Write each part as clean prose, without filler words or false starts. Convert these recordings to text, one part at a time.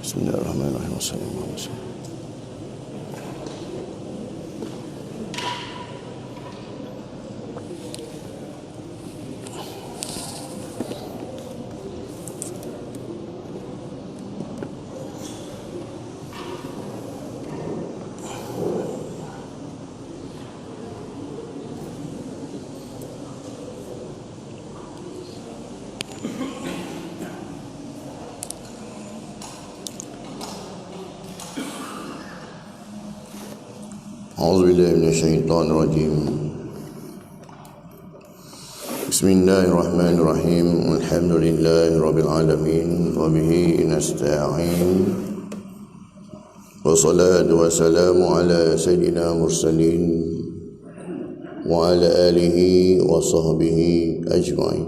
Bismillahirrahmanirrahim. A'udzubillahi minasyaitonirrajim. Bismillahirrahmanirrahim. Alhamdulillahirabbil alamin wa bihi nasta'in. Wassalatu wassalamu ala sayyidina mursalin wa ala alihi wa sahbihi ajma'in.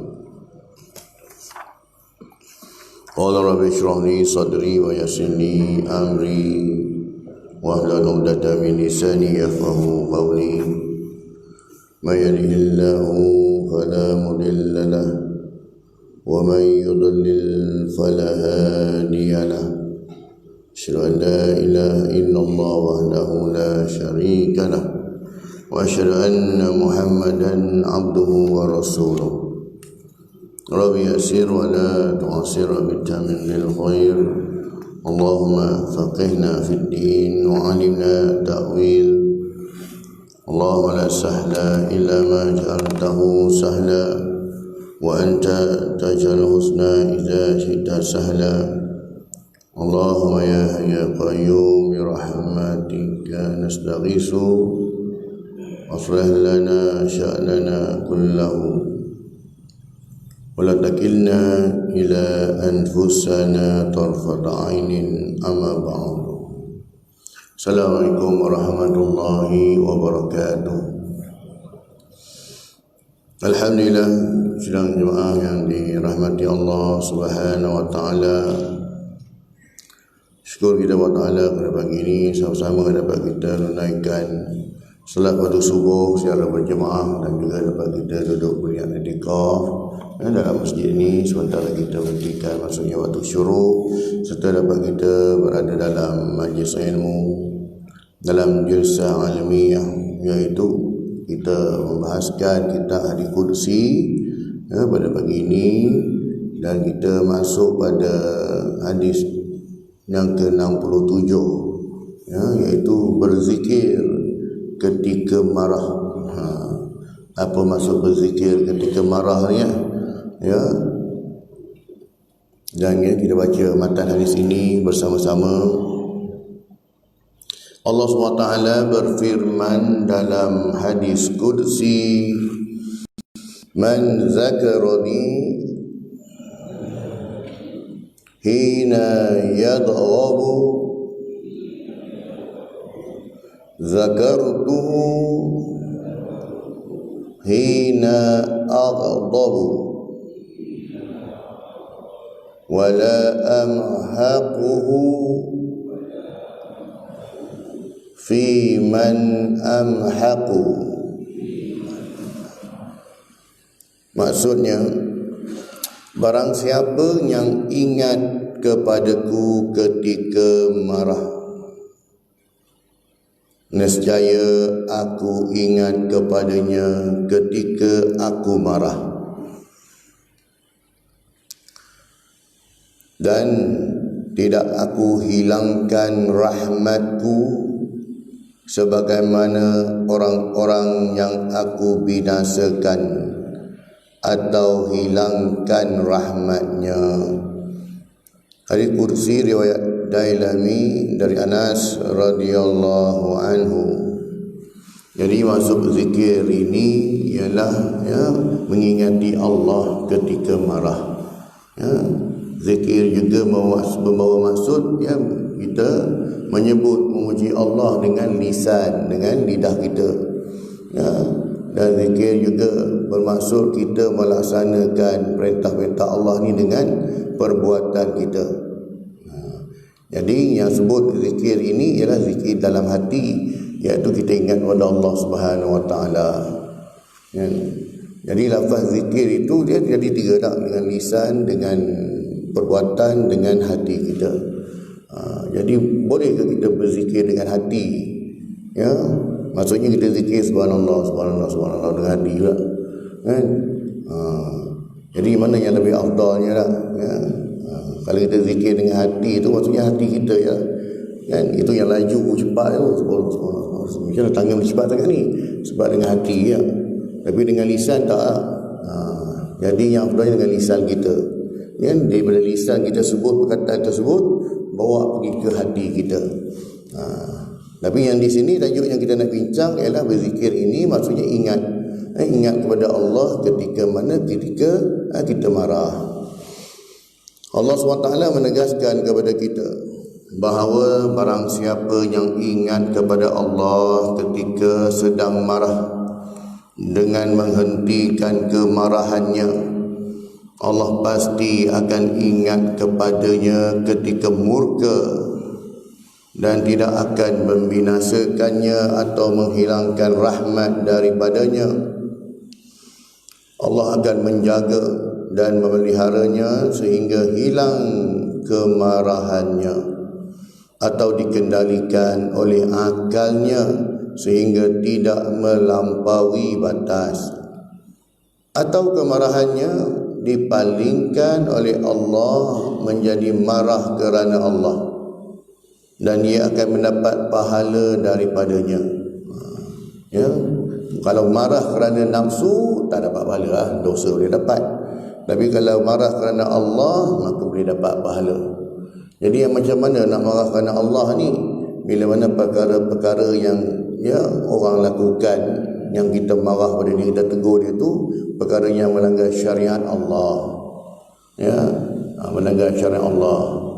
Qala rabbi shrah li sadri wa yassir li amri wahlul 'uqdatam min lisani yafqahu qawli. May yahdihillahu fala mudilla lahu wa may yudlil fala hadiya lahu. Asyhadu an la ilaha illallah wahdahu la syarika lahu wa asyhadu anna Muhammadan 'abduhu wa rasuluh. Rabbi yassir wa la tu'assir bitamamil khair. Allahumma faqihna fid din wa 'allimna ta'wil. Allahumma la sahla illa ma ja'altahu sahla wa anta taj'al husna idza syi'ta sahla. Allahumma ya hayy ya qayyum bi rahmatika nastaghiitsu aslih lana sya'nana kullahu wala takilna ila anfusana tarfata ainin amma ba'du. Assalamualaikum warahmatullahi wabarakatuh. Alhamdulillah, sidang jemaah yang dirahmati Allah Subhanahu wa taala. Syukur kita kepada Allah pada pagi ini sama-sama dapat kita tunaikan salat pada subuh secara berjemaah dan juga dapat kita duduk beriak i'tikaf dalam masjid ini sementara kita menantikan maksudnya waktu syuruk, serta dapat kita berada dalam majlis ilmu dalam jalsah almiyah, iaitu kita membahaskan kitab hadis qudsi pada pagi ini, dan kita masuk pada hadis yang ke-67 iaitu berzikir ketika marah. Apa maksud berzikir ketika marah ni dan kita baca matan hadis ini bersama-sama. Allah SWT berfirman dalam hadis qudsi, man zakarani hina yadghabu zakartuhu hina aghdabu wala amhaquhu fi man amhaqu. Maksudnya, barang siapa yang ingat kepadaku ketika marah, nescaya aku ingat kepadanya ketika aku marah. Dan tidak aku hilangkan rahmatku sebagaimana orang-orang yang aku binasakan atau hilangkan rahmatnya. Hadis qudsi riwayat Dailami dari Anas radhiyallahu anhu. Jadi maksud zikir ini ialah mengingati Allah ketika marah. Zikir juga membawa maksud kita menyebut memuji Allah dengan lisan, dengan lidah kita. Dan zikir juga bermaksud kita melaksanakan perintah-perintah Allah ni dengan perbuatan kita. Jadi yang sebut zikir ini ialah zikir dalam hati, iaitu kita ingat kepada Allah Subhanahu wa taala. Jadi lafaz zikir itu dia jadi tiga dah, dengan lisan, dengan perbuatan, dengan hati kita. Jadi bolehkah kita berzikir dengan hati? Ya, maksudnya kita zikir subhanallah, subhanallah, subhanallah dengan hati juga, kan? Jadi mana yang lebih afdalnya lah, ya? Kalau kita zikir dengan hati itu maksudnya hati kita, ya, kan? Itu yang laju cepat tu, subhanallah. Macam tangan cepat sangat ni sebab dengan hati, ya. Tapi dengan lisan tak. Jadi yang afdalnya dengan lisan kita, ya, daripada lisan kita sebut perkataan tersebut, bawa pergi ke hati kita. Tapi yang di sini tajuk yang kita nak bincang ialah berzikir ini maksudnya ingat kepada Allah ketika mana? Ketika kita marah. Allah SWT menegaskan kepada kita bahawa barang siapa yang ingat kepada Allah ketika sedang marah dengan menghentikan kemarahannya, Allah pasti akan ingat kepadanya ketika murka dan tidak akan membinasakannya atau menghilangkan rahmat daripadanya. Allah akan menjaga dan memeliharanya sehingga hilang kemarahannya atau dikendalikan oleh akalnya sehingga tidak melampaui batas, atau kemarahannya dipalingkan oleh Allah menjadi marah kerana Allah dan ia akan mendapat pahala daripadanya. Ya, kalau marah kerana nafsu tak dapat pahala lah, dosa boleh dapat. Tapi kalau marah kerana Allah, maka boleh dapat pahala. Jadi yang macam mana nak marah kerana Allah ni? Bila mana perkara-perkara yang, ya, orang lakukan, yang kita marah pada dia, kita tegur dia tu perkara yang melanggar syariat Allah, ya, melanggar syariat Allah.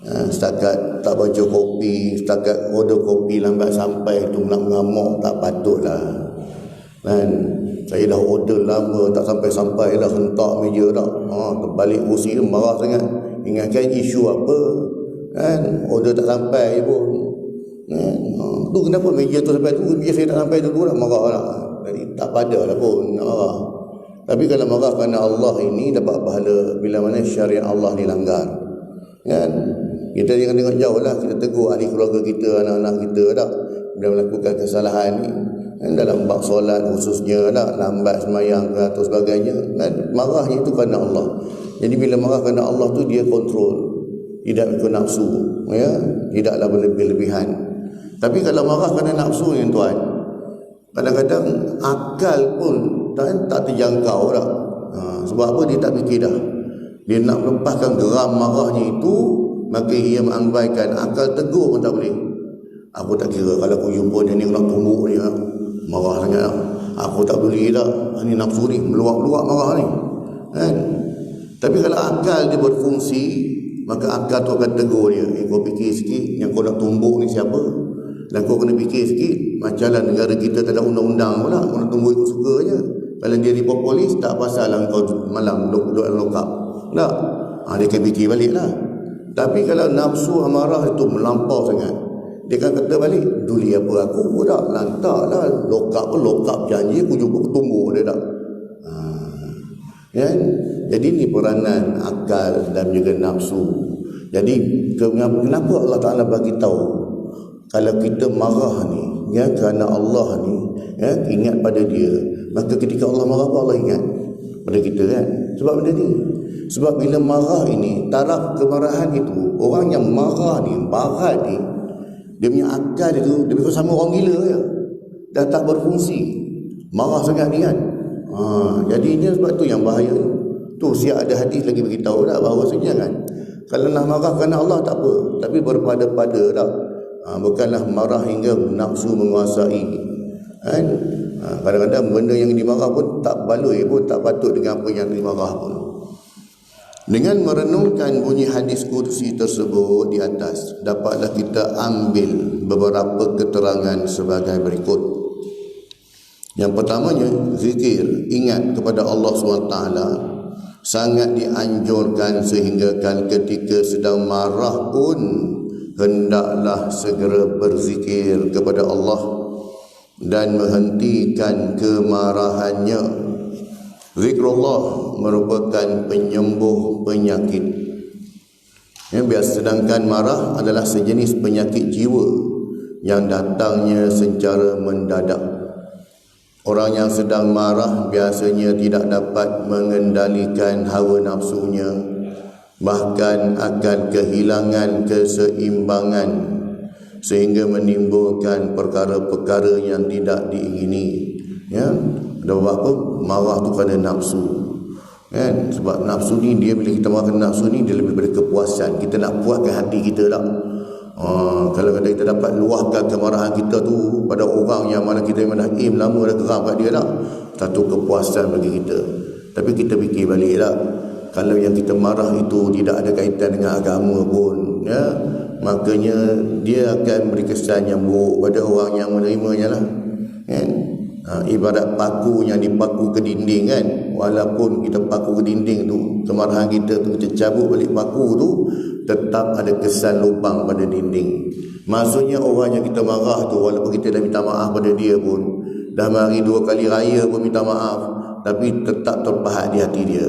Setakat tak baca kopi, setakat order kopi lambat sampai tu nak mengamuk, tak patutlah, kan? Saya dah order lama tak sampai-sampai dah, hentak meja dah, terbalik kursi, marah sangat. Ingatkan isu apa, kan? Order tak sampai pun, kan? Tu kenapa meja tu sampai tu, meja saya tak sampai dulu, nak marah lah. Jadi tak pada lah pun nak marah. Tapi kalau marah kerana Allah ini dapat pahala bila mana syariat Allah dilanggar, kan? Kita jangan tengok jauh lah, kita tegur ahli keluarga kita, anak-anak kita tak, bila melakukan kesalahan ni, kan? Dalam bab solat khususnya tak, lambat semayang atau sebagainya, kan? Marahnya itu kerana Allah. Jadi bila marah kerana Allah tu dia kontrol, tidak ikut nafsu, ya, tidaklah berlebih-lebihan. Tapi kalau marah kerana nafsu ni tuan, kadang-kadang akal pun tak terjangkau tak. Sebab apa? Dia tak fikir dah. Dia nak lepaskan geram marahnya itu, maka ia mengabaikan akal, tegur pun tak boleh. Aku tak kira kalau aku jumpa dia ni, aku nak tumbuk dia, marah sangat. Aku tak boleh dah, ni nafsu ni meluap-luap marah ni, kan? Tapi kalau akal dia berfungsi, maka akal tu akan tegur dia. Kau fikir sikit, yang kau nak tumbuk ni siapa? Dan kau kena fikir sikit, macamlah negara kita tak ada undang-undang pula, kau nak tumbuk ikut suka je. Kalau dia report polis, tak pasal lah kau malam duduk dalam lokap, tak? Dia akan fikir balik lah. Tapi kalau nafsu amarah itu melampau sangat, dia akan kata balik, duli apa aku tak lantak lah, lokap pun lokap, janji aku jumpa ketumbuk dia tak. Kan? Jadi ini peranan akal dan juga nafsu. Jadi kenapa Allah Ta'ala bagi tahu kalau kita marah ni, ya, kerana Allah ni, ya, ingat pada dia, maka ketika Allah marah pun Allah ingat pada kita, kan? Sebab benda ni, sebab bila marah ini, taraf kemarahan itu, orang yang marah ni, barat ni, dia punya akal itu, dia betul sama orang gila je, dah tak berfungsi, marah sangat ni, kan? Jadinya sebab tu yang bahaya tu. Siap ada hadis lagi beritahu tak bahawasanya, kan, kalau nak marah kerana Allah tak apa, tapi berpada-pada tak, bukanlah marah hingga nafsu menguasai, kan? Kadang-kadang benda yang dimarah pun tak baloi pun, tak patut dengan apa yang dimarah pun. Dengan merenungkan bunyi hadis kursi tersebut di atas, dapatlah kita ambil beberapa keterangan sebagai berikut. Yang pertamanya, zikir, ingat kepada Allah SWT sangat dianjurkan, sehingga kan ketika sedang marah pun hendaklah segera berzikir kepada Allah dan menghentikan kemarahannya. Zikrullah merupakan penyembuh penyakit. Sedangkan marah adalah sejenis penyakit jiwa yang datangnya secara mendadak. Orang yang sedang marah biasanya tidak dapat mengendalikan hawa nafsunya, bahkan akan kehilangan keseimbangan sehingga menimbulkan perkara-perkara yang tidak diingini. Ya, ada apa? Marah tu kerana nafsu. Kan? Sebab nafsu ni, dia bila kita marah nafsu ni, dia lebih pada kepuasan. Kita nak puaskan hati kita tak? Kalau kita dapat luahkan kemarahan kita tu pada orang yang mana kita memang dah lama dah geram kat dia tak, satu kepuasan bagi kita. Tapi kita fikir balik tak, kalau yang kita marah itu tidak ada kaitan dengan agama pun, ya, makanya dia akan beri kesan yang buruk pada orang yang menerimanya lah, kan? Ibarat paku yang dipaku ke dinding kan. Walaupun kita paku ke dinding tu, kemarahan kita tu, kita cabut balik paku tu, tetap ada kesan lubang pada dinding. Maksudnya orang yang kita marah tu, walaupun kita dah minta maaf pada dia pun, dah mari 2 kali raya pun minta maaf, tapi tetap terpahat di hati dia.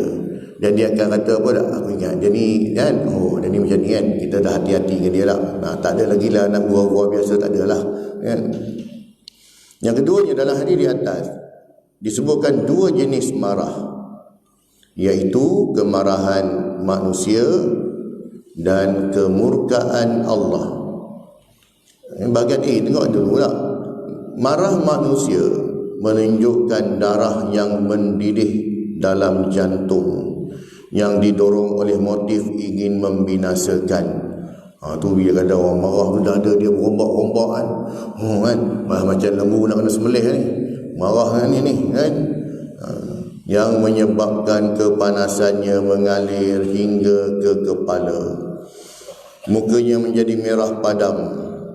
Dan dia akan kata apa dah, aku ingat dia ni kan, dia ni macam ni kan, kita dah hati-hati dengan dia lah. Tak ada lagi lah nak gurau-gurau biasa, tak ada lah kan. Yang keduanya dalam hadis di atas disebutkan 2 jenis marah, iaitu kemarahan manusia dan kemurkaan Allah. Bahagian tengok dulu lah. Marah manusia menunjukkan darah yang mendidih dalam jantung yang didorong oleh motif ingin membinasakan. Tu bila ada orang marah tu, dada dia berombak-ombak kan. Kan? Macam lembu nak kena sembelih ni. Marah kan ni kan. Yang menyebabkan kepanasannya mengalir hingga ke kepala. Mukanya menjadi merah padam,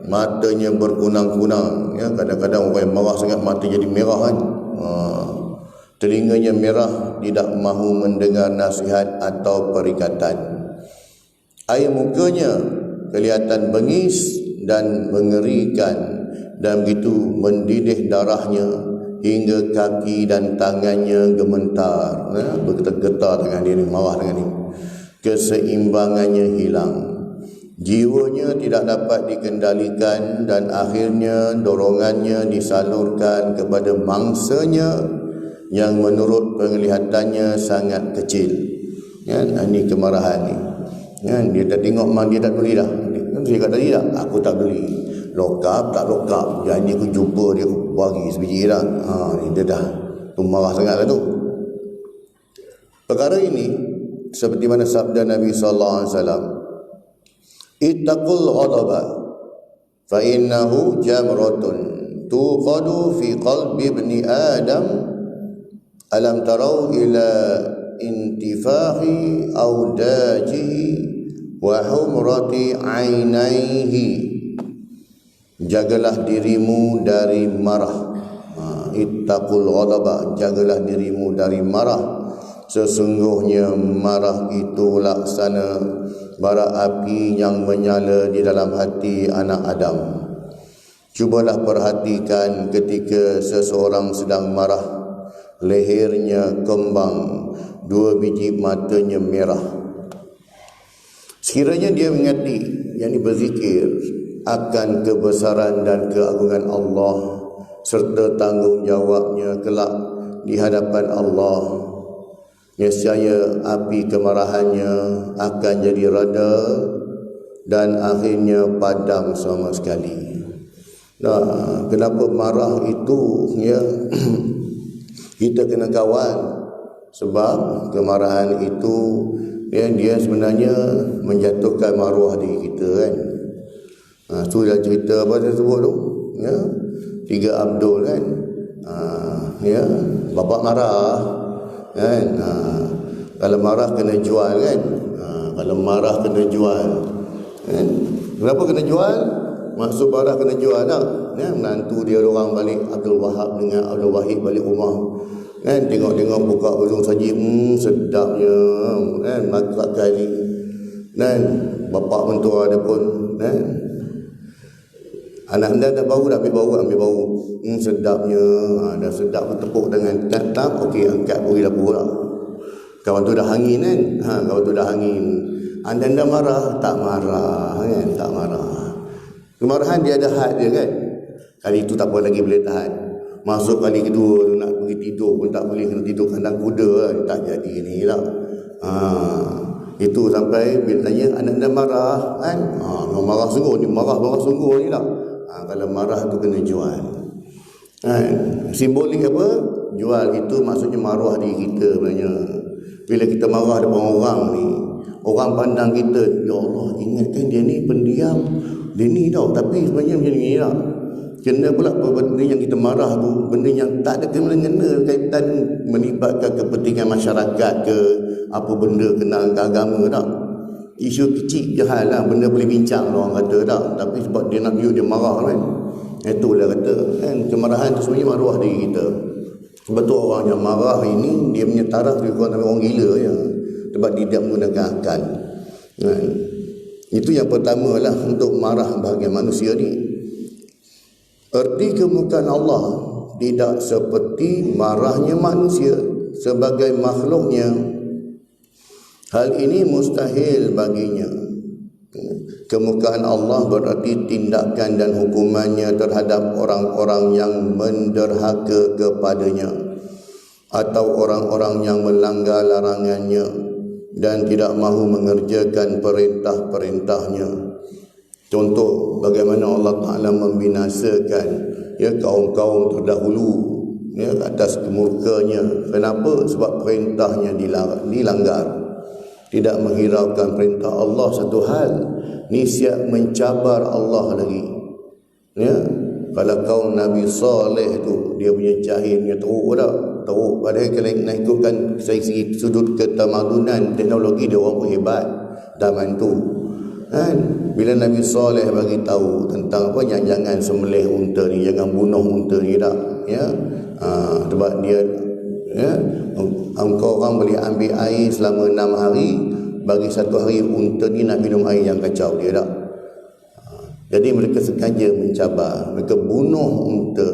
matanya berkunang-kunang. Ya, kadang-kadang orang yang marah sangat mata jadi merah kan. Telinganya merah, tidak mahu mendengar nasihat atau perikatan. Air mukanya kelihatan bengis dan mengerikan, dan begitu mendidih darahnya hingga kaki dan tangannya gemetar. Bergetar-getar tangan dia ni, marah dengan ni. Keseimbangannya hilang, jiwanya tidak dapat dikendalikan, dan akhirnya dorongannya disalurkan kepada mangsanya yang menurut penglihatannya sangat kecil. Ini kemarahan ni. Dia tak tengok mak dia tak beli dah. Saya kata tadi dah, aku tak beli. Lokap tak lokap, janji aku jumpa dia, aku bagi sebiji dah. Dia dah marah sangat lah tu. Perkara ini seperti mana sabda Nabi SAW, ittaqul ghadaba fa innahu jamratun tuqadu fi qalbi ibni Adam, alam tarau ila intifahi audajihi wa humrati ainaihi. Jagalah dirimu dari marah. Ittaqul ghadaba, jagalah dirimu dari marah. Sesungguhnya marah itu laksana bara api yang menyala di dalam hati anak Adam. Cubalah perhatikan ketika seseorang sedang marah, lehernya kembang, 2 biji matanya merah. Sekiranya dia mengerti, yakni berzikir akan kebesaran dan keagungan Allah serta tanggungjawabnya kelak di hadapan Allah, nescaya api kemarahannya akan jadi reda dan akhirnya padam sama sekali. Kenapa marah itu ya kita kena kawal? Sebab kemarahan itu dia sebenarnya menjatuhkan maruah diri kita kan. Tu dah cerita apa dia sebut tu ya, 3 Abdul kan. Ya, bapak marah kan. Kalau marah kena jual kan. Kalau marah kena jual kan. Kenapa kena jual? Maksud marah kena jual tak ya? Menantu dia orang balik, Abdul Wahab dengan Abdul Wahid balik rumah kan, tengok-tengok buka hujung saji, sedapnya kan, masak kali kan, bapak mentua ada pun kan, anak anda dah bau, dah ambil bau, sedapnya, dah sedap tepuk dengan tap, okey angkat pergi dapur lah. Kawan tu dah hangin kan, kawan tu dah hangin, Anda marah, tak marah kan, tak marah. Kemarahan dia ada had dia kan. Kali itu tak apa lagi boleh tahan. Masuk kali kedua tu nak pergi tidur pun tak boleh, kena tidur kandang kuda lah. Tak jadi ni lah. Itu sampai bila tanya anda marah kan. Marah sungguh ni, marah sungguh ni lah. Kalau marah tu kena jual. Simbolik apa? Jual itu maksudnya maruah diri kita sebenarnya. Bila kita marah depan orang ni, orang pandang kita, ya Allah, ingatkan dia ni pendiam, dia ni tau, tapi sebenarnya macam ni lah. Kena pula benda yang kita marah tu, benda yang tak ada kena kaitan melibatkan kepentingan masyarakat ke apa benda kena agama tak. Isu kecil je hal lah, benda boleh bincang lah orang kata tak, tapi sebab dia nak dia marah kan. Itulah kata kan, kemarahan tu sebenarnya maruah diri kita. Sebab tu orang yang marah ini, dia punya taraf dia kurang orang gila ya. Sebab dia tidak menggunakan akal kan. Itu yang pertama lah untuk marah bahagian manusia ni. Erti kemukaan Allah tidak seperti marahnya manusia sebagai makhluknya. Hal ini mustahil baginya. Kemukaan Allah berarti tindakan dan hukumannya terhadap orang-orang yang menderhaka kepadanya atau orang-orang yang melanggar larangannya dan tidak mahu mengerjakan perintah-perintahnya. Contoh bagaimana Allah Ta'ala membinasakan kaum-kaum terdahulu atas kemurkanya. Kenapa? Sebab perintahnya dilanggar. Tidak menghiraukan perintah Allah satu hal, ni siap mencabar Allah lagi. Kalau kaum Nabi Saleh tu, dia punya jahilnya teruk dah. Teruk. Padahal kalau nak ikutkan segi sudut ketamadunan, teknologi dia orang pun hebat zaman tu kan. Bila Nabi Saleh bagi tahu tentang apa, jangan sembelih unta ni, jangan bunuh unta ni tak sebab dia engkau orang boleh ambil air selama 6 hari, bagi 1 hari unta ni nak minum air yang kacau dia tak. Jadi mereka sengaja mencabar, mereka bunuh unta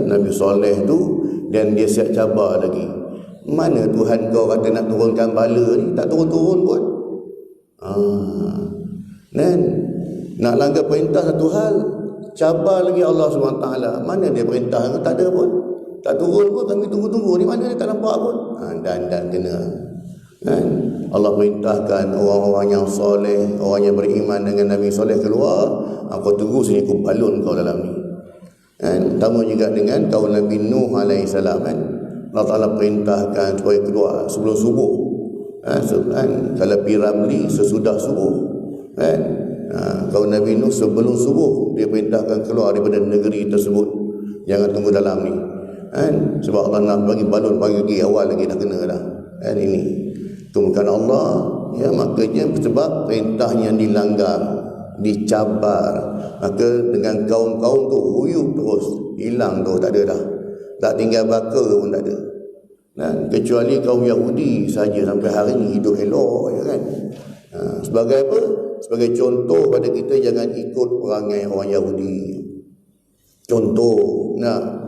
Nabi Saleh tu, dan dia siap cabar lagi. Mana Tuhan kau kata nak turunkan bala ni, tak turun-turun pun. Dan nak langgar perintah satu hal, cabar lagi Allah SWT. Mana dia perintah? Tak ada pun, tak turun pun. Kami tunggu-tunggu ni, mana dia tak nampak pun. Dan kena kan? Allah perintahkan orang-orang yang soleh, orang yang beriman dengan Nabi Saleh keluar. Kau tunggu sini, aku balun kau dalam ni kan? Sama juga dengan kaum Nabi Nuh AS kan? Allah Ta'ala perintahkan supaya keluar sebelum subuh kan? Kalau Piramli sesudah subuh kan? Kaum Nabi Nuh sebelum subuh dia perintahkan keluar daripada negeri tersebut, jangan tunggu dalam ni kan? Sebab Allah nak bagi balon pagi awal lagi dah kena dah kan. Ini kemukaan Allah makanya sebab perintahnya dilanggar, dicabar, maka dengan kaum-kaum tu huyup terus, hilang tu, tak ada dah, tak tinggal baka pun tak ada kecuali kaum Yahudi saja sampai hari ini hidup elok kan. Sebagai apa? Sebagai contoh pada kita, jangan ikut perangai orang Yahudi. Contoh,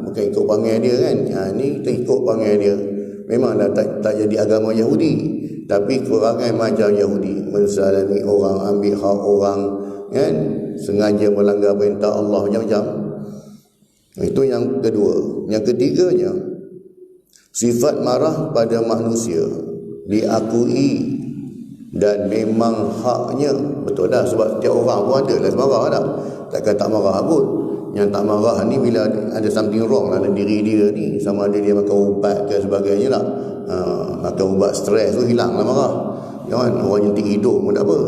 bukan ikut perangai dia kan. Ni kita ikut perangai dia. Memanglah tak jadi agama Yahudi, tapi perangai macam Yahudi, menzalimi orang, ambil hak orang kan, sengaja melanggar perintah Allah, macam-macam. Itu yang kedua. Yang ketiganya, sifat marah pada manusia diakui dan memang haknya. Betul dah, sebab setiap orang pun ada lah marah tak. Takkan tak marah pun. Yang tak marah ni bila ada something wrong lah dalam diri dia ni, sama ada dia makan ubat ke sebagainya lah. Makan ubat stres tu hilang lah marah kan? Orang jentik hidung pun tak apa.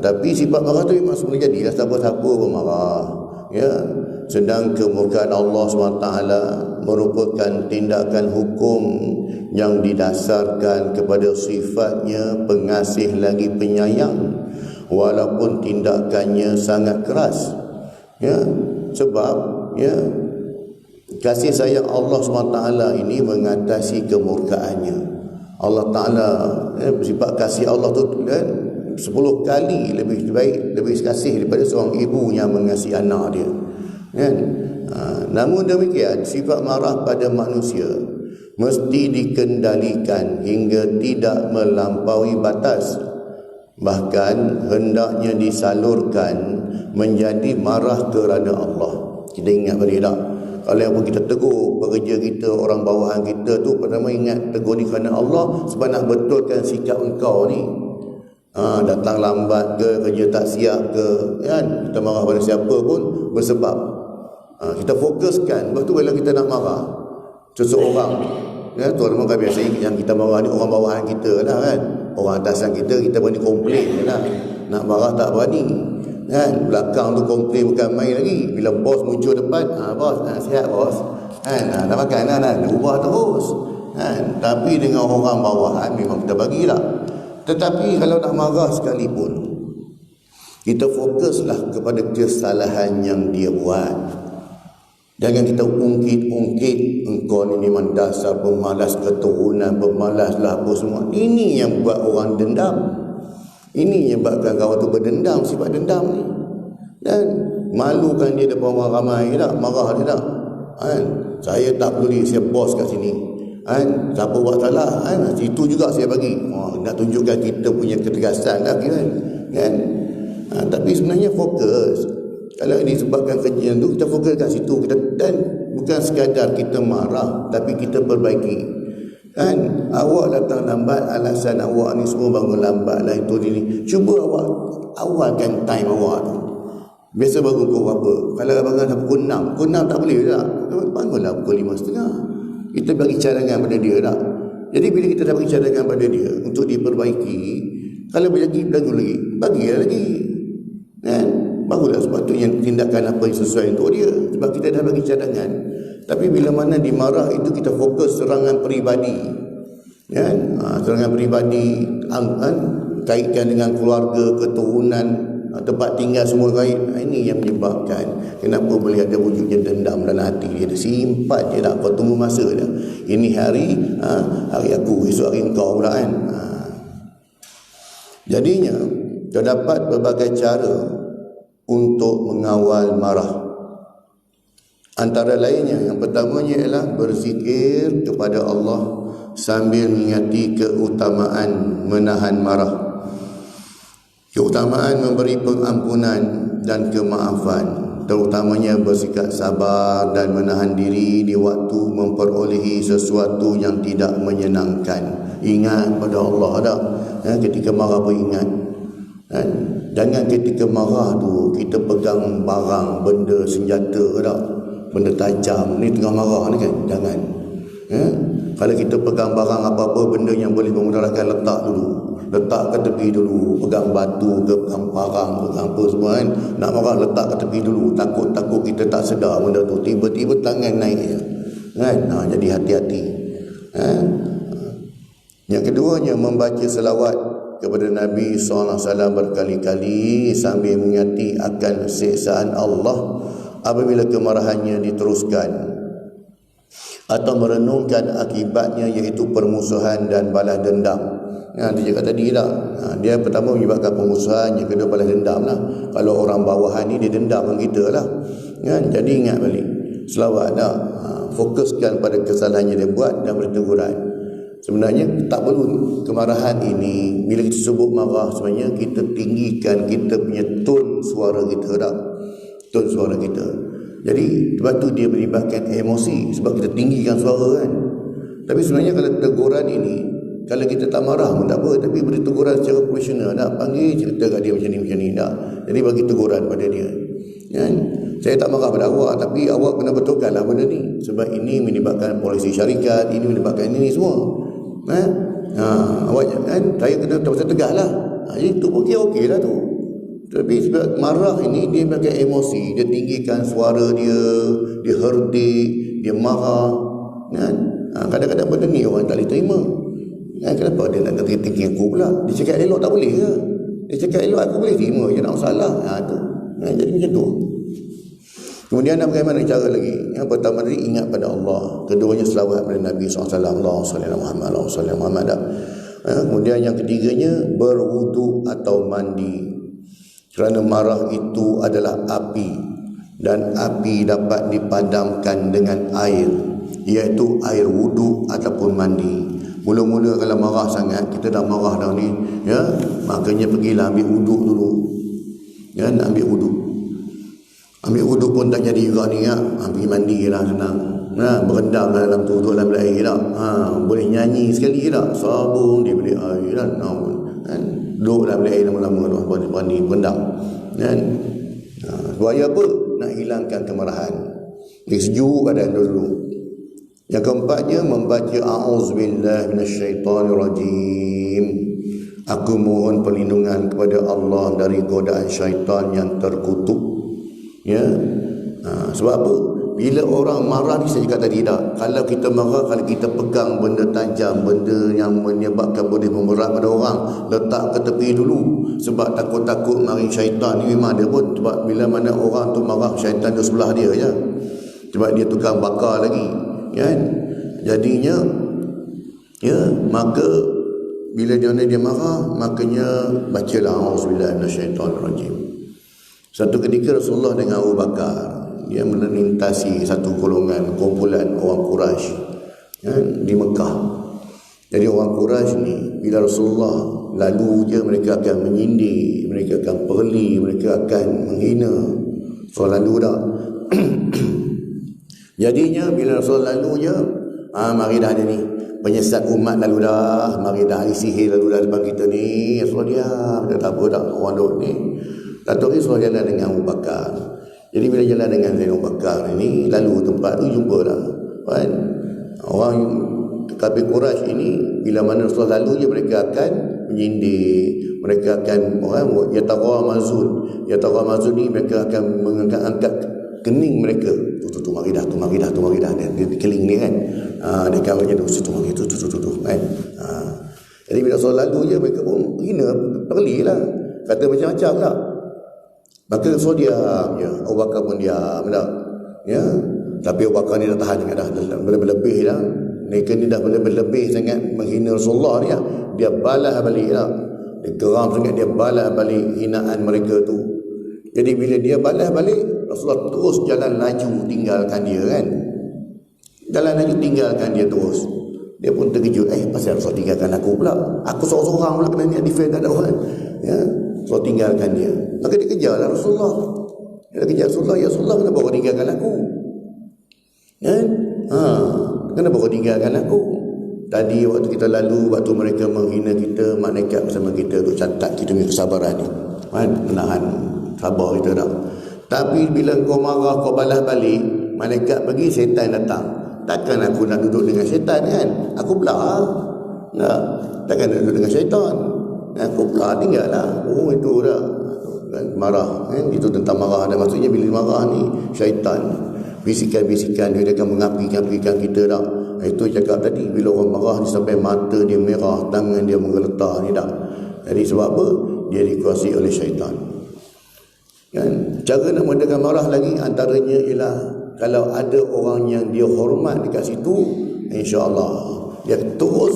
Tapi sifat marah tu memang semua jadi lah, siapa-siapa pun marah Sedang kemurkaan Allah SWT merupakan tindakan hukum yang didasarkan kepada sifatnya pengasih lagi penyayang, walaupun tindakannya sangat keras. Sebab kasih sayang Allah SWT ini mengatasi kemurkaannya. Allah Ta'ala sifat kasih Allah tu 10 kali lebih baik, lebih kasih daripada seorang ibu yang mengasihi anak dia kan? Namun demikian, sifat marah pada manusia mesti dikendalikan hingga tidak melampaui batas. Bahkan hendaknya disalurkan menjadi marah kerana Allah. Kita ingat balik tak? Kalau yang pun kita tegur pekerja kita, orang bawahan kita tu, pertama ingat tegur ni kerana Allah, sebab nak betulkan sikap engkau ni. Datang lambat ke, kerja tak siap ke, kan? Kita marah pada siapa pun bersebab. Kita fokuskan. Lepas tu kalau kita nak marah seseorang, ya, tu orang kan biasa yang kita marah ni orang bawahan kita lah, kan? Orang atasan kita berani komplain lah. Nak marah tak berani, kan? Belakang tu komplain bukan main lagi. Bila bos muncul depan, bos, sihat bos, kan? Dah makan lah, nak ubah terus, kan? Tapi dengan orang bawahan memang kita bagilah. Tetapi kalau nak marah sekalipun, kita fokuslah kepada kesalahan yang dia buat. Jangan kita ungkit-ungkit, engkau ni memang dasar pemalas keturunan, pemalas lah apa semua. Ini yang buat orang dendam. Ini yang buatkan kawan tu berdendam, sifat dendam ni. Dan malukan dia depan orang ramai tak? Marah dia tak? Kan? Saya tak peduli, saya bos kat sini. Kan? Siapa buat salah, kan? Itu juga saya bagi. Nak tunjukkan kita punya ketegasan lah, kan? Tapi sebenarnya fokus. Kalau disebabkan kerja tu, kita fokus kat situ. Dan bukan sekadar kita marah, tapi kita perbaiki. Kan? Awak datang lambat, alasan awak ni semua bangun lambat lah, itu ni. Cuba awak awalkan time awak tu. Biasa bangun pukul berapa? Kalau bangun pukul 6, pukul 6 tak boleh tak? Bangunlah pukul 5.30. Kita bagi cadangan pada dia tak? Jadi bila kita dah bagi cadangan pada dia untuk diperbaiki, kalau lagi bangun lagi, bagilah lagi, kan? Barulah sepatutnya tindakan apa yang sesuai untuk dia, sebab kita dah bagi cadangan. Tapi bila mana dimarah itu, kita fokus serangan peribadi, kan? Serangan peribadi, kaitkan dengan keluarga, keturunan, tempat tinggal semua kait. Ini yang menyebabkan kenapa boleh ada wujudnya dendam dalam hati dia. Dia simpan je tak, kau tunggu masa dia. Ini hari hari aku, esok hari engkau pula, kan? Jadinya terdapat berbagai cara untuk mengawal marah. Antara lainnya, yang pertamanya ialah berzikir kepada Allah sambil mengingati keutamaan menahan marah, keutamaan memberi pengampunan dan kemaafan, terutamanya bersikap sabar dan menahan diri di waktu memperolehi sesuatu yang tidak menyenangkan. Ingat pada Allah tak? Ketika marah pun ingat. Jangan ketika marah tu kita pegang barang, benda, senjata tak? Benda tajam ni tengah marah ni, kan? Jangan. Kalau kita pegang barang apa-apa, benda yang boleh memudaratkan, letak dulu. Letak ke tepi dulu. Pegang batu ke, pegang parang, pegang apa semua, kan? Nak marah letak ke tepi dulu. Takut kita tak sedar benda tu, tiba-tiba tangan naik je, kan? Jadi hati-hati. Yang keduanya, membaca selawat kepada Nabi SAW berkali-kali sambil mengingati akan siksaan Allah apabila kemarahannya diteruskan, atau merenungkan akibatnya, iaitu permusuhan dan balas dendam. Dia cakap tadi lah, dia pertama menyebabkan permusuhan, yang kedua balas dendam lah. Kalau orang bawahan ni dia dendam dengan kita lah, kan? Jadi ingat balik selawat lah. Fokuskan pada kesalahan yang dia buat dan beri teguran. Sebenarnya tak perlu kemarahan ini. Bila kita sebut marah, sebenarnya kita tinggikan kita punya tone suara kita tak? Tone suara kita. Jadi sebab tu dia melibatkan emosi, sebab kita tinggikan suara, kan? Tapi sebenarnya kalau teguran ini, kalau kita tak marah pun tak apa, tapi beri teguran secara profesional tak? Panggil cerita kat dia macam ni tak? Jadi bagi teguran pada dia, kan? Saya tak marah pada awak, tapi awak kena betulkanlah benda ni, sebab ini menyebabkan polisi syarikat, ini menyebabkan ini semua. Awak, kan? Saya kena tegas lah. Itu pun okey lah tu. Tapi sebab marah ini dia pakai emosi, dia tinggikan suara dia, dia herdik, dia marah, kan? Kadang-kadang benda ni orang tak boleh terima, kan? Kenapa dia nak tinggi aku pula? Dia cakap elok tak boleh ke? Dia cakap elok aku boleh terima je, tak masalah. Tu, jadi macam tu. Kemudian bagaimana cara lagi? Yang pertama tadi, ingat pada Allah. Keduanya selawat pada Nabi SAW. Allahumma salli ala Muhammad, Allahumma salli ala Muhammad. Kemudian yang ketiganya, berwudu atau mandi. Kerana marah itu adalah api, dan api dapat dipadamkan dengan air, iaitu air wudu ataupun mandi. Mula-mula kalau marah sangat, kita dah marah dah ni, ya, makanya pergilah ambil wuduk dulu. Ya, nak ambil wuduk. Ambil wuduk pun tak jadi juga ni, ya. Pergi mandi lah senang. Berendam dalam tu, duduk dalam air lah. Boleh nyanyi sekali lah. Sabun dia boleh air lah. Duduk dalam air lama-lama tu, mandi, berendam. Kan? Supaya apa? Nak hilangkan kemarahan. Dia sejuk badan dulu. Yang keempatnya, membaca a'udzubillahi minasyaitonirrajim. Aku mohon perlindungan kepada Allah dari godaan syaitan yang terkutuk. Ya. Sebab apa? Bila orang marah ni, saya cakap tadi dah, kalau kita marah, kalau kita pegang benda tajam, benda yang menyebabkan boleh memerat pada orang, letak ke tepi dulu. Sebab takut-takut mari syaitan ni memang ada pun. Sebab bila mana orang tu marah, syaitan tu sebelah dia je. Sebab dia tukang bakar lagi. Kan? Jadinya, ya, maka bila dia marah, makanya bacalah auzubillahi minasyaitonirrajim. Satu ketika Rasulullah dengan Abu Bakar, dia melintasi satu golongan kumpulan orang Quraisy, ya, di Mekah. Jadi orang Quraisy ni, bila Rasulullah lalu je, mereka akan menyindir, mereka akan perli, mereka akan menghina. So lalu dah. Jadinya bila Rasul lalu je, mari dah ada ni penyesat umat lalu dah, mari dah ahli sihir lalu dah depan kita ni. Rasul diam, dia tak apa dah, orang duduk ni. Datuk Rasul jalan dengan Abu Bakar. Jadi bila jalan dengan Abu Bakar ni, lalu tempat tu jumpa dah, kan? Orang kafir Quraisy ini, bila mana Rasul lalu je, mereka akan menyindir, mereka akan yataghawamazun ni, mereka akan mengangkat kening mereka. Tu mari dah. Dia keling ni kan. Dia kawan macam tu mari tu kan. Jadi bila Rasul lalu je, mereka pun hina, perli lah. Kata macam-macam lah. Maka Rasul diam je. Abu Bakar pun diam dah. Ya. Tapi Abu Bakar ni dah tahan sangat dah. Berlebih dah. Mereka ni dah berlebih sangat menghina Rasulullah ni. Dia balas balik lah. Dia geram sangat, dia balas balik hinaan mereka tu. Jadi bila dia balas balik, Rasulullah terus jalan laju tinggalkan dia kan. Jalan laju tinggalkan dia terus. Dia pun terkejut. Pasal Rasul tinggalkan aku pula? Aku seorang-seorang pula kena ni defend tak ada orang. Ya. Rasul tinggalkan dia. Maka dia kejarlah Rasulullah. Dia kejar Rasulullah. Ya Rasulullah, kenapa kau tinggalkan aku? Ya. Kenapa kau tinggalkan aku? Tadi waktu kita lalu, waktu mereka menghina kita, malaikat bersama kita tu catat kita punya kesabaran ni. Kan? Menahan sabar kita tak. Tapi bila kau marah, kau balas balik, malaikat pergi, syaitan datang. Takkan aku nak duduk dengan syaitan kan? Aku belah. Tak. Takkan nak duduk dengan syaitan. Aku belah, tinggal lah. Itu dah. Marah. Itu tentang marah. Dan maksudnya bila marah ni, syaitan. Bisikan-bisikan dia akan mengapi-apikan kita tak. Itu cakap tadi, bila orang marah ni sampai mata dia merah, tangan dia menggeletar ni tak. Jadi sebab apa? Dia dikuasai oleh syaitan. Kan? Cara nak meredakan marah lagi antaranya ialah kalau ada orang yang dia hormat dekat situ, insya-Allah dia terus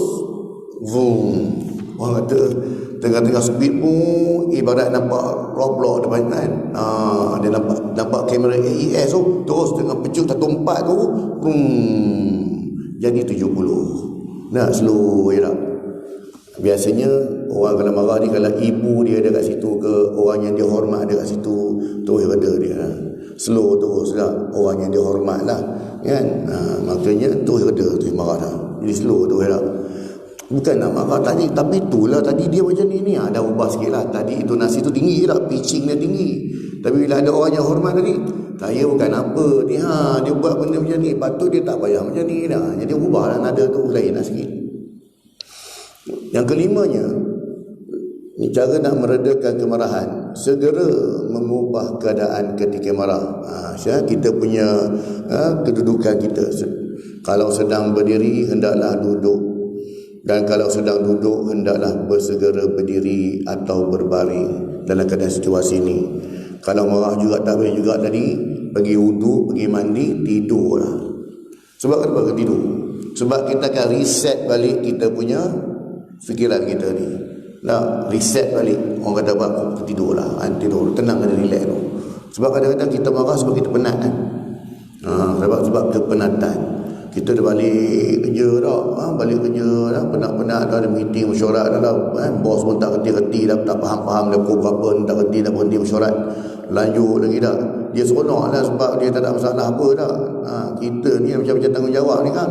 orang kata tengah-tengah speed pun ibarat nampak roadblock depan kan. Dia nampak kamera AES tu terus tengah pecut 14 tu jadi 70. Nak slow je tak. Biasanya orang kalau marah ni, kalau ibu dia ada kat situ ke, orang yang dia hormat ada kat situ, terus reda dia. Slow terus lah. Orang yang dia hormat lah. Kan? Makanya terus reda tu marah dah. Jadi slow terus lah. Bukan nak marah tadi, tapi itulah tadi dia macam ni. Dah ubah sikit lah. Tadi intonasi tu tinggi lah. Pitching dia tinggi. Tapi bila ada orang yang hormat tadi, saya bukan apa ni. Dia buat benda macam ni. Patut dia tak payah macam ni dah. Jadi ubah lah nada tu lain lah sikit. Yang kelimanya, cara nak meredakan kemarahan, segera mengubah keadaan ketika marah. Kita punya kedudukan kita. Kalau sedang berdiri, hendaklah duduk. Dan kalau sedang duduk, hendaklah bersegera berdiri atau berbaring dalam keadaan situasi ini. Kalau marah juga tak boleh juga tadi, pergi wuduk, pergi mandi, tidurlah. Sebab kenapa tidur? Sebab kita akan reset balik kita punya fikiran kita ni. Nak reset balik. Orang kata buat tidurlah, tidur, tenang dan relax tu. Sebab kadang-kadang kita marah sebab kita penat kan. Sebab kepenatan. kita dah balik kerja dah, balik kerja dah, penat-penat dah, ada meeting mesyuarat dah, bos pun tak kerti-kerti dah, tak faham-faham dah pukul berapa, tak kerti dah berhenti mesyuarat, lanjut lagi dah. Dia seronok lah sebab dia tak ada masalah apa dah. Kita ni macam-macam tanggungjawab ni kan,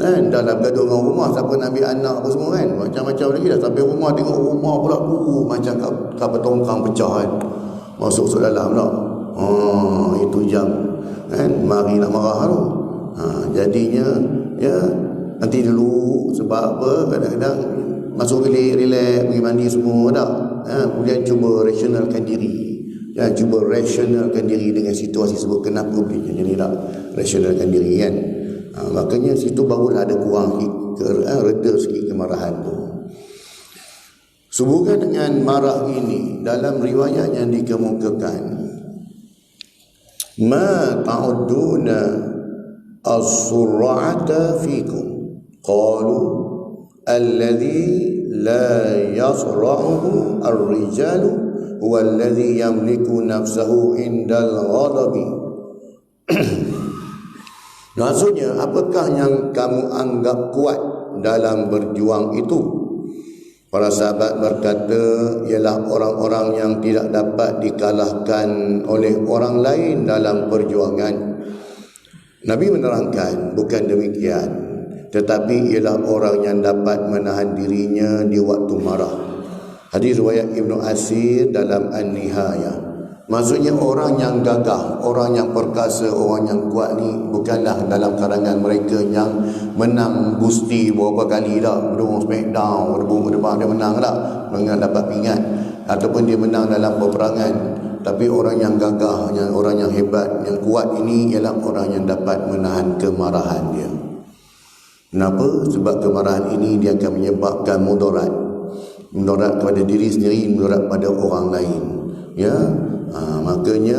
dah lah bergaduh dengan rumah, siapa nak ambil anak apa semua kan, macam-macam lagi dah. Sampai rumah tengok rumah pula macam kapal tongkang pecah kan, masuk dalam dah. Itu jam kan, mari nak marah tu. Jadinya ya nanti dulu, sebab apa, kadang-kadang masuk bilik relax, pergi mandi semua dah. Kemudian cuba rasionalkan diri. Cuba rasionalkan diri dengan situasi sebut kenapa begini ni tak rasionalkan diri kan. Makanya situ barulah ada kurang reda sikit kemarahan tu. Sehubungan dengan marah ini, dalam riwayat yang dikemukakan, ma ta'udduna as-sur'ata fikum, qalu alladhi la yasra'uhu ar-rijalu huwa alladhi yamliku nafsahu indal ghadabi. Maksudnya, apakah yang kamu anggap kuat dalam berjuang itu? Para sahabat berkata, ialah orang-orang yang tidak dapat dikalahkan oleh orang lain dalam perjuangan. Nabi menerangkan, bukan demikian, tetapi ialah orang yang dapat menahan dirinya di waktu marah. Hadis riwayat Ibnu Asir dalam An-Nihayah. Maksudnya orang yang gagah, orang yang perkasa, orang yang kuat ni bukanlah dalam kalangan mereka yang menang gusti beberapa kali dah, berung smackdown, berung depan dia menang dah, dengan dapat pingat, ataupun dia menang dalam peperangan. Tapi orang yang gagah, orang yang hebat, yang kuat ini ialah orang yang dapat menahan kemarahan dia. Kenapa? Sebab kemarahan ini dia akan menyebabkan mudarat. Mudarat kepada diri sendiri, mudarat pada orang lain. Ya, makanya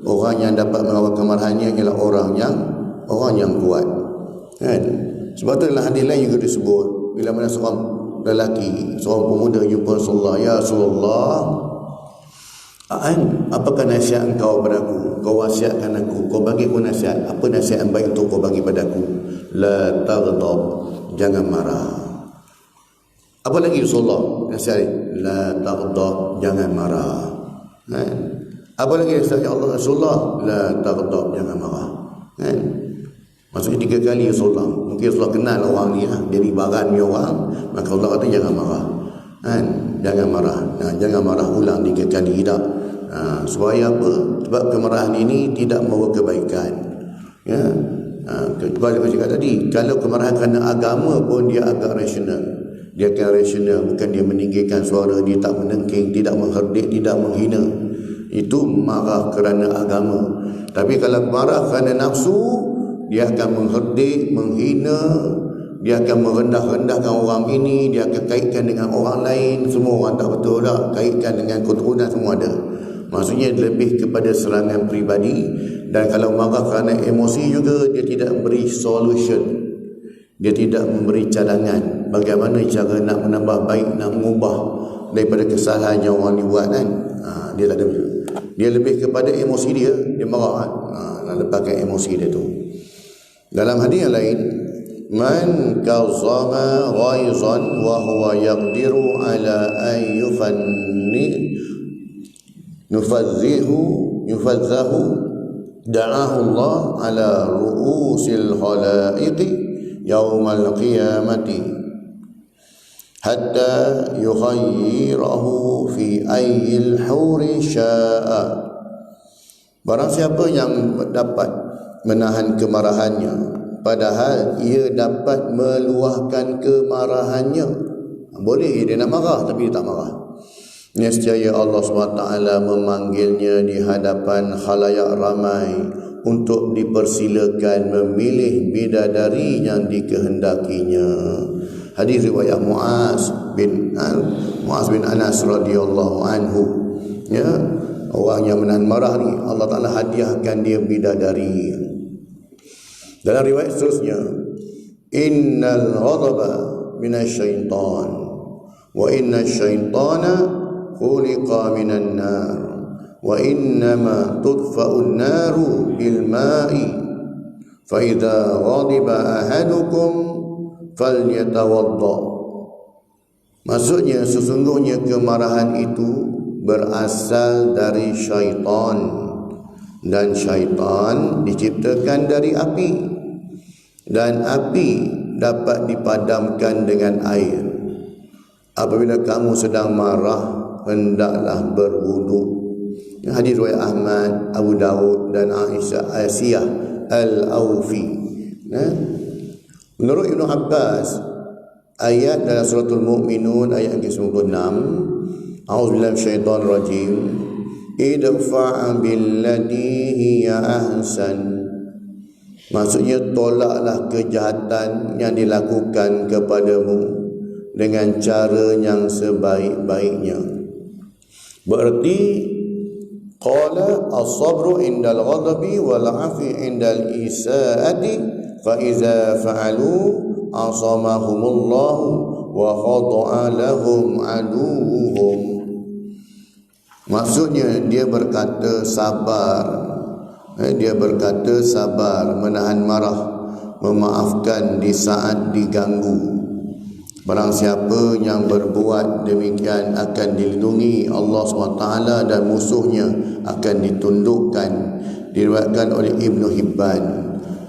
orang yang dapat mengawal kemarahannya ialah orang yang kuat. Kan? Sebab tu dalam hadis lain juga disebut, bila mana seorang lelaki, seorang pemuda jumpa Rasulullah, ya Rasulullah, apakah nasihat engkau padaku? Kau wasiatkan aku, kau bagi aku nasihat. Apa nasihat yang baik untuk kau bagi padaku? La taghdab, jangan marah. Apa lagi Rasulullah nasihat? La taghdab, jangan marah. Apa lagi nasihat Allah Rasulullah? La taghdab, jangan marah. Maksudnya 3 kali Rasulullah. Mungkin Rasulullah kenal orang ni lah, dia ibarat ni orang, maka Allah kata jangan marah. Jangan marah. Jangan marah ulang 3 kali tak. Supaya apa? Sebab kemarahan ini tidak membawa kebaikan. Ya. Seperti aku cakap tadi, kalau kemarahan kerana agama pun dia agak rasional. Dia akan rasional, bukan dia meninggikan suara, dia tak menengking, tidak mengherdik, tidak menghina. Itu marah kerana agama. Tapi kalau marah kerana nafsu, dia akan mengherdik, menghina, dia akan merendah-rendahkan orang ini, dia akan kaitkan dengan orang lain, semua orang tak betul dah, kaitkan dengan keturunan semua ada. Maksudnya lebih kepada serangan peribadi. Dan kalau marah kerana emosi juga, dia tidak beri solution, dia tidak memberi cadangan bagaimana cara nak menambah baik, nak mengubah daripada kesalahan yang orang ni buat kan. Dia tak ada. Dia lebih kepada emosi dia marah nak lepaskan emosi dia tu. Dalam hadis yang lain, man kazama ghaizan wa huwa yaqdiru ala an yufazzahu da'ahu Allah ala ru'usil khalaiqi yaumal qiyamati hatta yukhayyirahu fi ayyil huri sya'a. Barang siapa yang dapat menahan kemarahannya, padahal ia dapat meluahkan kemarahannya, boleh dia nak marah tapi dia tak marah, nescaya Allah SWT memanggilnya di hadapan khalayak ramai untuk dipersilakan memilih bidadari yang dikehendakinya. Hadis riwayat Muaz bin Anas radhiyallahu anhu. Ya, orang yang menahan marah ni Allah Taala hadiahkan dia bidadari. Dalam riwayat seterusnya, innal ghadaba minasyaitan wa innasyaitana khuliqa minan nar wa innama tudfa'un naru bil ma'i fa idza ghadiba ahadukum falyatawadda. Maksudnya sesungguhnya kemarahan itu berasal dari syaitan, dan syaitan diciptakan dari api, dan api dapat dipadamkan dengan air. Apabila kamu sedang marah, hendaklah berwudu. Hadis riwayat Ahmad, Abu Daud dan Aisyah Al-Aufi. Menurut Ibn Abbas, ayat dalam suratul Mu'minun ayat ke-96, A'udzubillahi minasyaitonir rajim, idfa' billati hiya ahsan. Maksudnya tolaklah kejahatan yang dilakukan kepadamu dengan cara yang sebaik-baiknya. Berarti qala as-sabru indal ghadabi wal 'afi indal isaati fa iza fa'alu asamahumullahu wa khada'a lahum aduhum. Maksudnya dia berkata sabar. Dia berkata sabar, menahan marah, memaafkan di saat diganggu. Barang siapa yang berbuat demikian akan dilindungi Allah SWT dan musuhnya akan ditundukkan. Diriwayatkan oleh Ibn Hibban.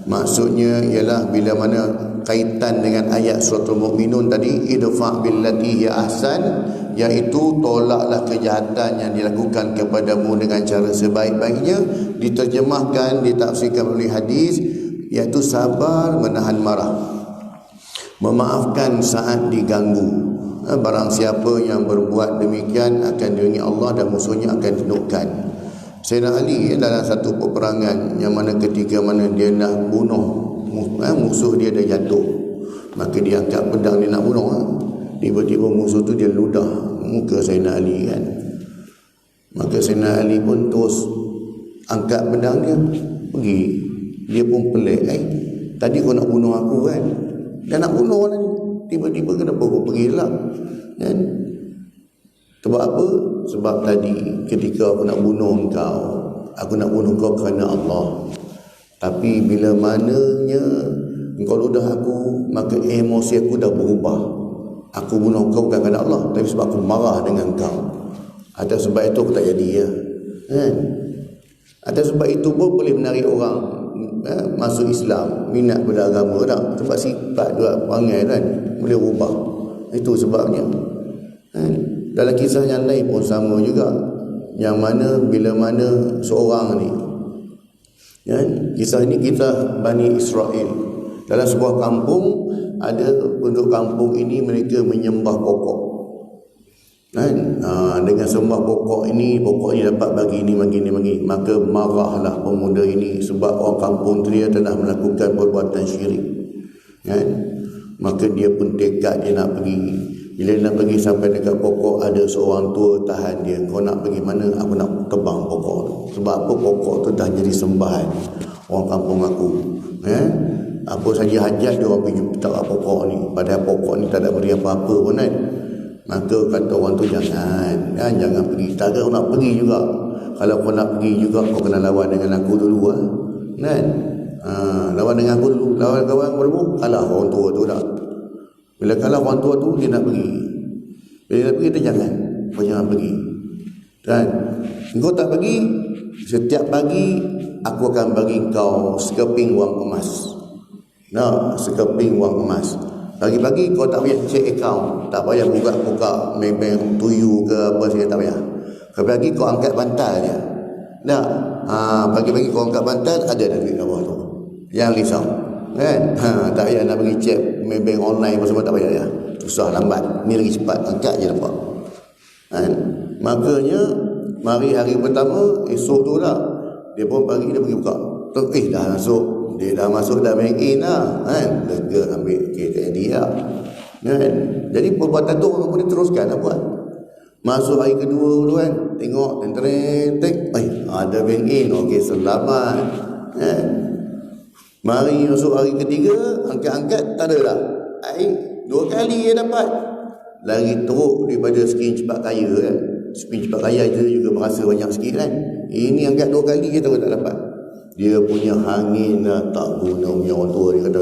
Maksudnya ialah bila mana kaitan dengan ayat suratul Mu'minun tadi, idfa' billati hiya ahsan, iaitu tolaklah kejahatan yang dilakukan kepadamu dengan cara sebaik-baiknya. Diterjemahkan, ditafsirkan oleh hadis, iaitu sabar, menahan marah, memaafkan saat diganggu. Barang siapa yang berbuat demikian akan dilindungi Allah dan musuhnya akan ditundukkan. Sayyidina Ali dalam satu peperangan yang mana ketika mana dia nak bunuh musuh dia dah jatuh, maka dia angkat pedang dia nak bunuh. Tiba-tiba musuh tu dia ludah muka Sayyidina Ali kan. Maka Sayyidina Ali pun terus angkat pedang dia pergi. Dia pun pelik, tadi kau nak bunuh aku kan, dah nak bunuh orang ni, tiba-tiba kenapa kau pergi lah kan? Sebab apa? Sebab tadi ketika aku nak bunuh kau, aku nak bunuh kau kerana Allah. Tapi bila mananya engkau ludah aku, maka emosi aku dah berubah. Aku bunuh kau bukan kerana Allah, tapi sebab aku marah dengan kau. Atas sebab itu aku tak jadi ya. Kan? Atas sebab itu pun boleh menarik orang masuk Islam, minat pada agama tak? Sebab sifat dua perangai kan boleh ubah. Itu sebabnya. Kan? Dalam kisah yang lain pun sama juga. Yang mana bila mana seorang ni, kan? Kisah ini kisah Bani Israel. Dalam sebuah kampung, ada penduduk kampung ini mereka menyembah pokok. Kan? Dengan sembah pokok ini dapat bagi ini, bagi ini, bagi. Maka marahlah pemuda ini sebab orang kampung dia telah melakukan perbuatan syirik. Kan? Maka dia pun tekad dia nak pergi. Bila dia nak pergi sampai dekat pokok, ada seorang tua tahan dia. Kau nak pergi mana? Aku nak tebang pokok tu. Sebab apa? Pokok tu dah jadi sembahan orang kampung aku. Apa saja hajat dia orang pergi tak pokok ni. Padahal pokok ni tak ada beri apa-apa pun kan. Maka kata orang tu jangan pergi. Tak ada nak pergi juga. Kalau kau nak pergi juga, kau kena lawan dengan aku dulu kan. Lawan dengan aku dulu. Lawan kawan dulu, kalah orang tua tu dah. Bila kalah orang tua tu, dia nak pergi. Bila dia nak pergi, dia jangan pergi. Kan? Engkau tak pergi, setiap pagi aku akan bagi kau sekeping wang emas. Sekeping wang emas. Pagi-pagi kau tak payah check account, tak payah buka Maybank tuyu ke apa saya tak payah. Pagi kau angkat bantal je. Pagi-pagi kau angkat bantal, ada dah duit bawah tu. Jangan risau. Kan? Tak payah nak pergi check Maybank online apa semua, tak payah ya. Susah, lambat. Ni lagi cepat, angkat je nampak. Kan? Makanya mari hari pertama, esok tu lah dia pun pagi dia pergi buka. Dah masuk. Dia dah masuk dah bank in lah. Kan? Lega ambil kereta dia. Kan? Jadi perbuatan tu orang boleh teruskan lah buat. Masuk hari kedua tu kan, tengok ada bank in. Okey, selamat. Kan? Mari masuk hari ketiga, angkat-angkat tak ada dah. 2 kali dia dapat. Lari teruk daripada skin cepat kaya kan. Skin cepat kaya je juga berasa banyak sikit kan. Ini angkat 2 kali kita tak dapat. Dia punya hangin tak guna punya orang tua. Dia kata,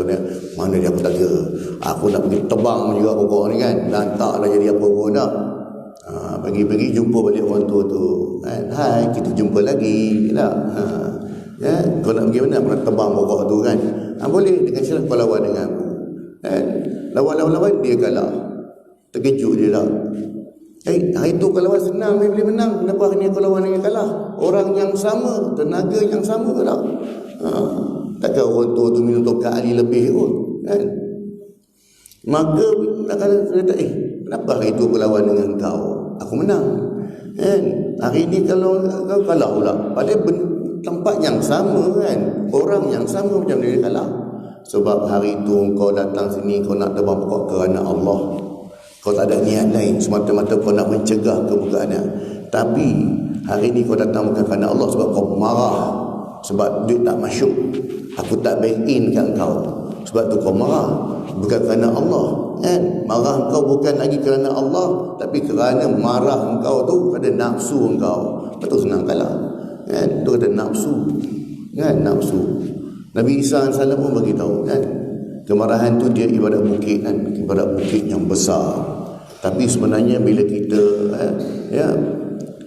mana dia, aku tak kira. Aku nak pergi tebang juga pokok ni kan. Lantaklah jadi apa pun tak. Pagi-pagi jumpa balik orang tua tu. Hai, kita jumpa lagi. Tak? Ya, kau nak pergi mana? Aku nak tebang pokok tu kan. Boleh, dengan syarat kau lawan dengan aku. Lawan-lawan dia kalah. Terkejut dia tak. Hari tu kalau lawan senang dia boleh menang. Kenapa hari ni kau lawan dengan kalah? Orang yang sama, tenaga yang sama ke tak? Takkan orang tua tu minum tokak Ali lebih kot kan? Maka dia kata, kenapa hari tu aku lawan dengan kau? Aku menang kan? Hari ni kalau kau kalah pula. Padahal tempat yang sama kan, orang yang sama, macam dia kalah. Sebab hari tu kau datang sini, kau nak tebang pokok kerana Allah. Kau tak ada niat lain, semata-mata kau nak mencegah kebukaannya. Tapi hari ni kau datang bukan kerana Allah, sebab kau marah, sebab duit tak masuk. Aku tak back in kat kau, sebab tu kau marah. Bukan kerana Allah kan? Marah kau bukan lagi kerana Allah, tapi kerana marah kau tu pada nafsu kau. Betul, senang kalah kan? Tu ada nafsu kan? Nafsu. Nabi Isa AS pun beritahu kan, kemarahan tu dia ibarat bukit kan, ibarat bukit yang besar. Tapi sebenarnya bila kita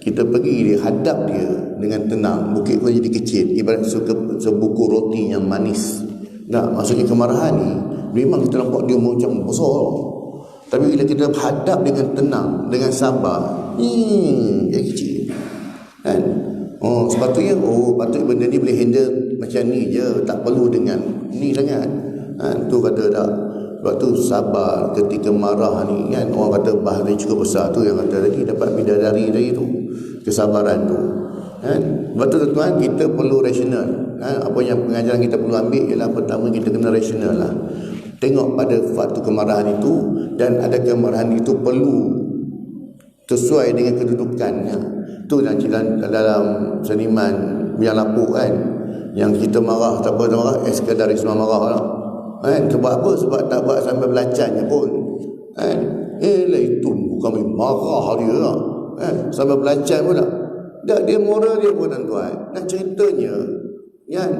kita pergi hadap dia dengan tenang, bukit tu jadi kecil, ibarat sebuku roti yang manis. Nah, maksudnya kemarahan ni memang kita nampak dia macam besar, tapi bila kita hadap dengan tenang, dengan sabar, dia kecil kan. Sepatutnya patut benda ni boleh handle macam ni je, tak perlu dengan ni sangat. Tu kata tak. Sebab tu sabar ketika marah ni kan. Orang kata bahasa cukup besar tu, yang kata tadi dapat bidadari dari tu, kesabaran tu kan. Sebab tu tuan, kita perlu rasional kan? Apa yang pengajaran kita perlu ambil ialah, pertama kita kena rasional lah. Tengok pada faktor kemarahan itu, dan ada kemarahan itu perlu sesuai dengan kedudukannya. Tu dalam seniman yang lapuk kan, yang kita marah tak apa, marah sekadar risma marah lah kan. Sebab apa? Sebab tak buat sampai belacannya pun kan. Lah itu bukan marah dia lah kan, sampai belacan pun tak. Dia moral dia pun tuan-tuan. Nak ceritanya kan,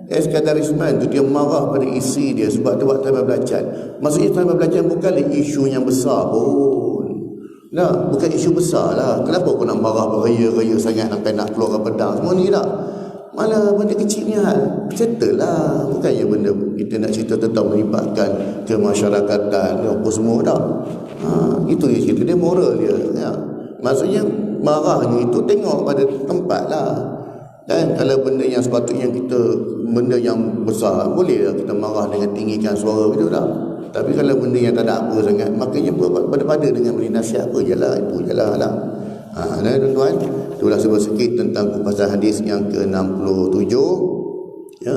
sekadar risman tu dia marah pada isteri dia sebab dia buat sampai belacan. Maksudnya sampai belacan bukanlah isu yang besar pun. Nah, bukan isu besar lah. Kenapa kau nak marah beraya-raya sangat sampai nak keluar pedang semua ni tak? Malah benda kecilnya hal settle lah. Bukannya benda kita nak cerita tentang melibatkan kemasyarakatan apa semua tak. Itu dia cerita, dia moral dia ya. Maksudnya marahnya itu tengok pada tempat lah kan. Kalau benda yang sepatutnya kita, benda yang besar, boleh lah kita marah dengan tinggikan suara gitu tak. Tapi kalau benda yang tak ada apa sangat, makanya pada dengan beri nasihat apa je lah, itu je lah. Nah tuan-tuan, itulah sedikit tentang kupasan hadis yang ke-67 ya.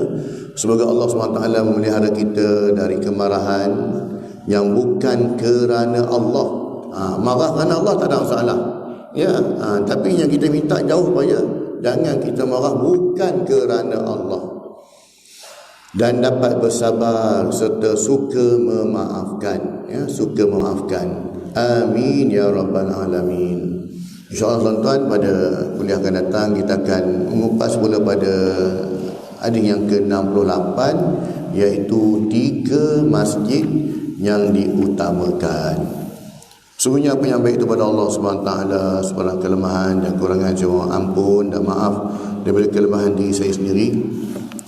Semoga Allah SWT memelihara kita dari kemarahan yang bukan kerana Allah. Marah kerana Allah tak ada masalah ya. Tapi yang kita minta jauh supaya jangan kita marah bukan kerana Allah, dan dapat bersabar serta suka memaafkan ya, suka memaafkan. Amin ya rabbal alamin. InsyaAllah tuan-tuan, pada kuliah akan datang kita akan mengupas pula pada hadis yang ke-68, iaitu 3 masjid yang diutamakan. Sungguhnya apa yang baik itu pada Allah SWT, sebarang kelemahan dan kurangan saya ampun dan maaf daripada kelemahan diri saya sendiri.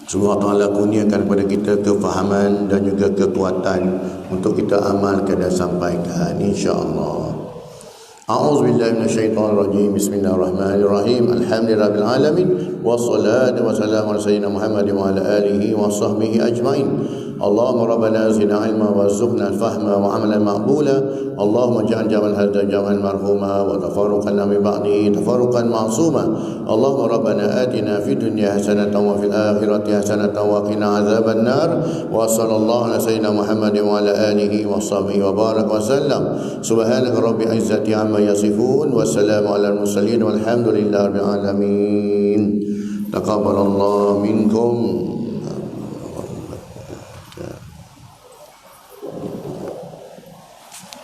Semoga Allah kurniakan kepada kita kefahaman dan juga kekuatan untuk kita amalkan dan sampaikan, insya-Allah. A'udzubillahi minasyaitonirrajim. Bismillahirrahmanirrahim. Alhamdulillahirabbil alamin wassalatu wassalamu ala sayyidina Muhammad wa ala alihi wa sahbihi ajmain. Allahumma rabbana zidna ilma warzuqna fahma wa amalan maqbula. Allahumma ja'al jamal hadha jamal marhuma wa tafarruqana min ba'dihi tafarruqan ma'suma. Allahumma rabbana atina fid dunya hasanatan wa fil akhirati hasanatan wa qina azaban nar. Wa sallallahu ala sayyidina Muhammad wa ala alihi wa sahbihi wa barak wa sallam. Subhanaka rabbil izzati amma yasifun wa salamun alal mursalin walhamdulillahi rabbil alamin. Taqabbalallahu minkum.